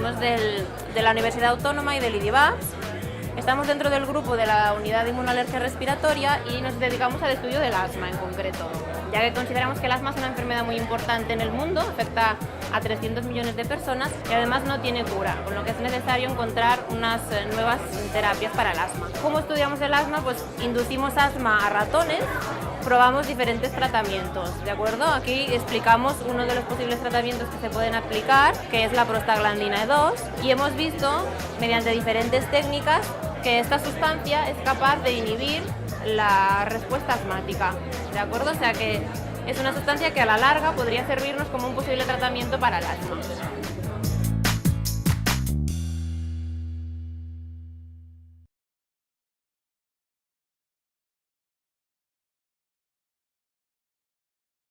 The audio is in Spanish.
Venimos de la Universidad Autónoma y del IDIVAPS. Estamos dentro del grupo de la Unidad de Inmunoalergia Respiratoria y nos dedicamos al estudio del asma en concreto, ya que consideramos que el asma es una enfermedad muy importante en el mundo, afecta a 300 millones de personas y además no tiene cura, con lo que es necesario encontrar unas nuevas terapias para el asma. ¿Cómo estudiamos el asma? Pues inducimos asma a ratones, probamos diferentes tratamientos, ¿de acuerdo? Aquí explicamos uno de los posibles tratamientos que se pueden aplicar, que es la prostaglandina E2, y hemos visto, mediante diferentes técnicas, que esta sustancia es capaz de inhibir la respuesta asmática, ¿de acuerdo? O sea que es una sustancia que a la larga podría servirnos como un posible tratamiento para el asma.